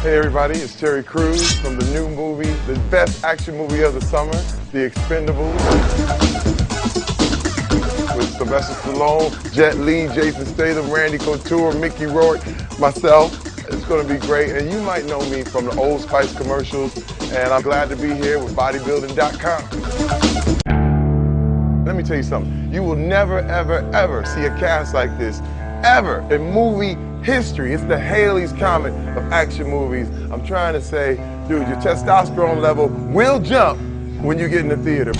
Hey everybody, it's Terry Crews from the new movie, the best action movie of the summer, The Expendables. With Sylvester Stallone, Jet Li, Jason Statham, Randy Couture, Mickey Rourke, myself. It's going to be great, and you might know me from the Old Spice commercials, and I'm glad to be here with bodybuilding.com. Let me tell you something. You will never, ever, ever see a cast like this, ever, in movie history. It's the Halley's Comet of action movies. I'm trying to say, dude, your testosterone level will jump when you get in the theater.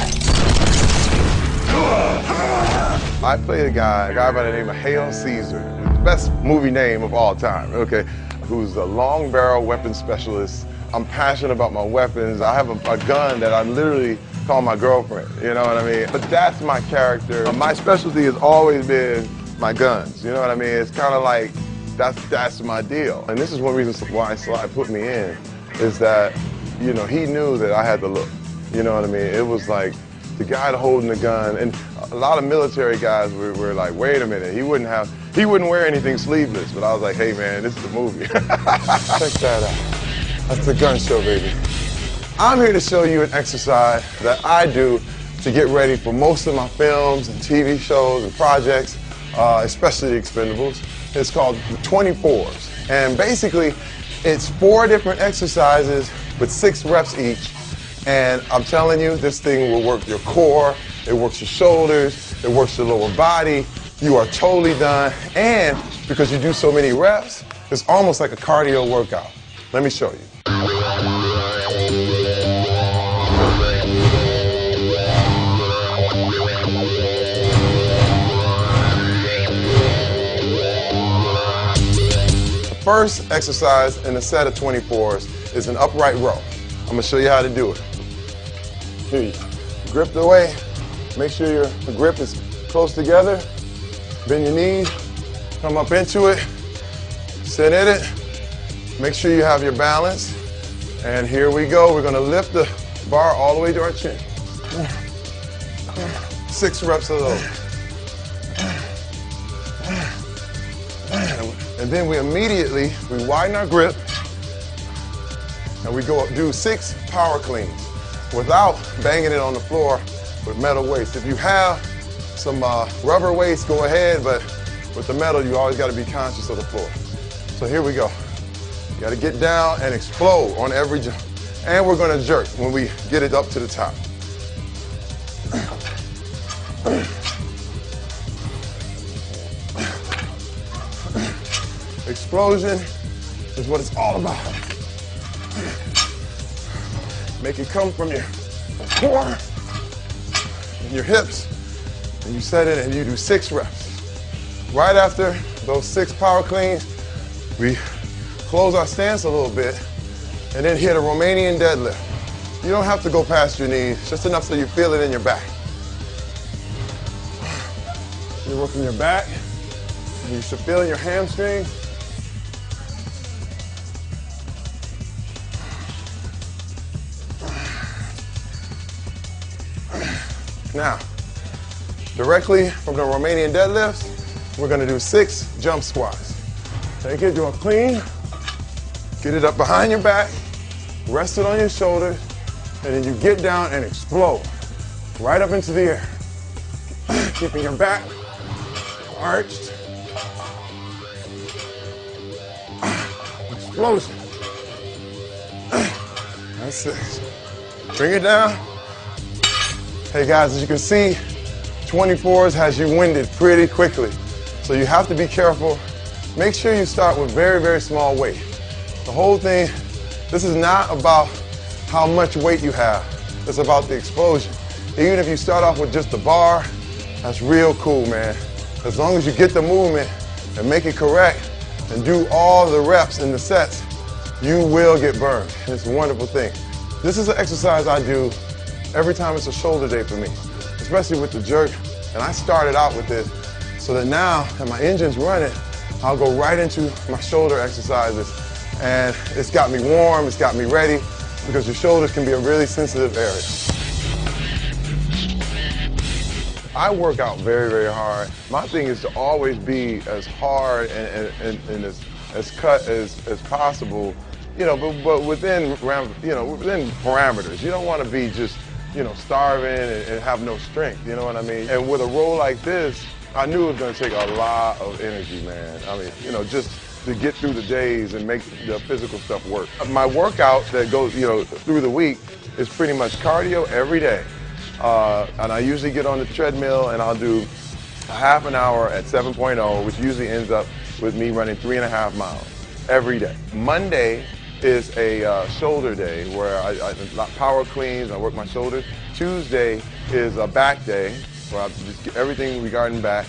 I played a guy by the name of Hail Caesar, the best movie name of all time, okay, who's a long barrel weapons specialist. I'm passionate about my weapons. I have a gun that I literally call my girlfriend, you know what I mean? But that's my character. My specialty has always been my guns, you know what I mean? It's kind of like, that's my deal. And this is one reason why Sly put me in, is that, you know, he knew that I had the look, you know what I mean? It was like the guy holding the gun, and a lot of military guys were like, wait a minute, he wouldn't wear anything sleeveless, but I was like, hey man, this is a movie. Check that out. That's the gun show, baby. I'm here to show you an exercise that I do to get ready for most of my films and TV shows and projects, especially The Expendables. It's called the 24s. And basically, it's 4 different exercises with 6 reps each. And I'm telling you, this thing will work your core, it works your shoulders, it works your lower body. You are totally done. And because you do so many reps, it's almost like a cardio workout. Let me show you. First exercise in a set of 24s is an upright row. I'm gonna show you how to do it. Here you grip the way, make sure your grip is close together, bend your knees, come up into it, sit in it, make sure you have your balance, and here we go. We're gonna lift the bar all the way to our chin. 6 reps of those. And then we immediately, widen our grip, and we go up, do 6 power cleans without banging it on the floor with metal weights. If you have some rubber weights, go ahead, but with the metal, you always gotta be conscious of the floor. So here we go. You gotta get down and explode on every jump. And we're gonna jerk when we get it up to the top. Explosion is what it's all about. Make it come from your core and your hips, and you set it and you do 6 reps. Right after those 6 power cleans, we close our stance a little bit and then hit a Romanian deadlift. You don't have to go past your knees, just enough so you feel it in your back. You're working your back, and you should feel in your hamstrings. Now, directly from the Romanian deadlifts, we're gonna do 6 jump squats. Take it, do a clean, get it up behind your back, rest it on your shoulders, and then you get down and explode right up into the air. Keeping your back arched. Explosion. That's it. Bring it down. Hey guys, as you can see, 24s has you winded pretty quickly. So you have to be careful. Make sure you start with very, very small weight. The whole thing, this is not about how much weight you have. It's about the explosion. Even if you start off with just the bar, that's real cool, man. As long as you get the movement and make it correct and do all the reps in the sets, you will get burned. It's a wonderful thing. This is an exercise I do every time it's a shoulder day for me, especially with the jerk. And I started out with this so that now that my engine's running, I'll go right into my shoulder exercises. And it's got me warm, it's got me ready, because your shoulders can be a really sensitive area. I work out very, very hard. My thing is to always be as hard and as cut as possible but within, within parameters. You don't want to be just, starving and have no strength, you know what I mean? And with a role like this, I knew it was going to take a lot of energy, man. I mean, just to get through the days and make the physical stuff work. My workout that goes, through the week is pretty much cardio every day. And I usually get on the treadmill and I'll do a half an hour at 7.0, which usually ends up with me running 3.5 miles every day. Monday is a shoulder day where I power cleans, I work my shoulders. Tuesday is a back day where I just get everything regarding back.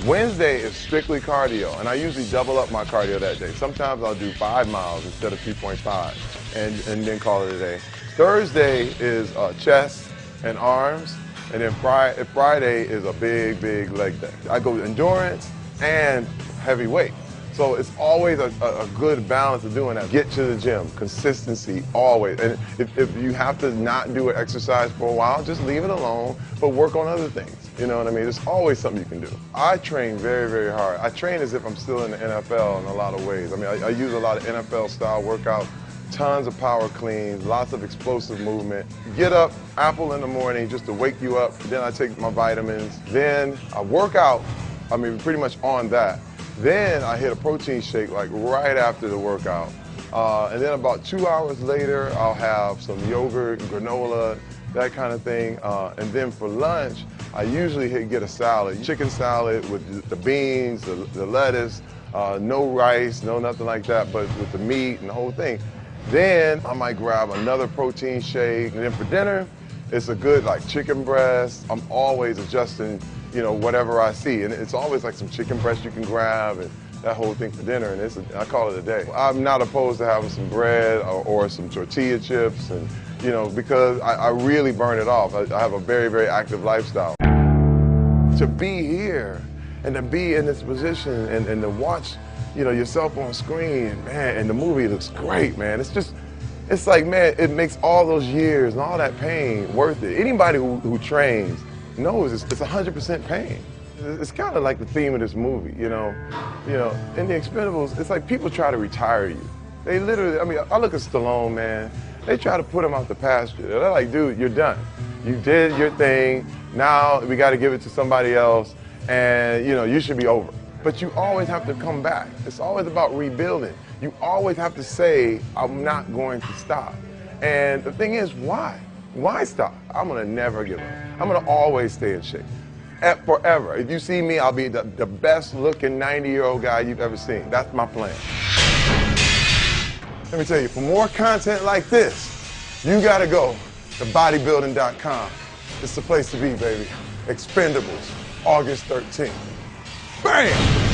Wednesday is strictly cardio, and I usually double up my cardio that day. Sometimes I'll do 5 miles instead of 3.5 and then call it a day. Thursday is chest and arms, and then Friday is a big leg day. I go endurance and heavy weight. So it's always a good balance of doing that. Get to the gym, consistency, always. And if you have to not do an exercise for a while, just leave it alone, but work on other things. You know what I mean? There's always something you can do. I train very hard. I train as if I'm still in the NFL in a lot of ways. I mean, I use a lot of NFL style workouts, tons of power cleans, lots of explosive movement. Get up, apple in the morning just to wake you up. Then I take my vitamins. Then I work out, pretty much on that. Then I hit a protein shake like right after the workout. And then about 2 hours later, I'll have some yogurt, granola, that kind of thing. And then for lunch, I usually get a salad, chicken salad with the beans, the lettuce, no rice, no nothing like that, but with the meat and the whole thing. Then I might grab another protein shake. And then for dinner, it's a good chicken breast. I'm always adjusting, whatever I see. And it's always like some chicken breast you can grab and that whole thing for dinner, and I call it a day. I'm not opposed to having some bread or some tortilla chips, and because I really burn it off. I have a very active lifestyle. To be here and to be in this position and to watch, yourself on screen, man, and the movie looks great, man. It's like, man, it makes all those years and all that pain worth it. Anybody who trains knows it's 100% pain. It's kind of like the theme of this movie, in The Expendables, it's like people try to retire you. They literally, I look at Stallone, man, they try to put him out the pasture. They're like, dude, you're done. You did your thing, now we got to give it to somebody else, and you should be over. But you always have to come back. It's always about rebuilding. You always have to say, I'm not going to stop. And the thing is, why? Why stop? I'm gonna never give up. I'm gonna always stay in shape. Forever. If you see me, I'll be the best looking 90-year-old guy you've ever seen. That's my plan. Let me tell you, for more content like this, you gotta go to bodybuilding.com. It's the place to be, baby. Expendables, August 13th. Bam!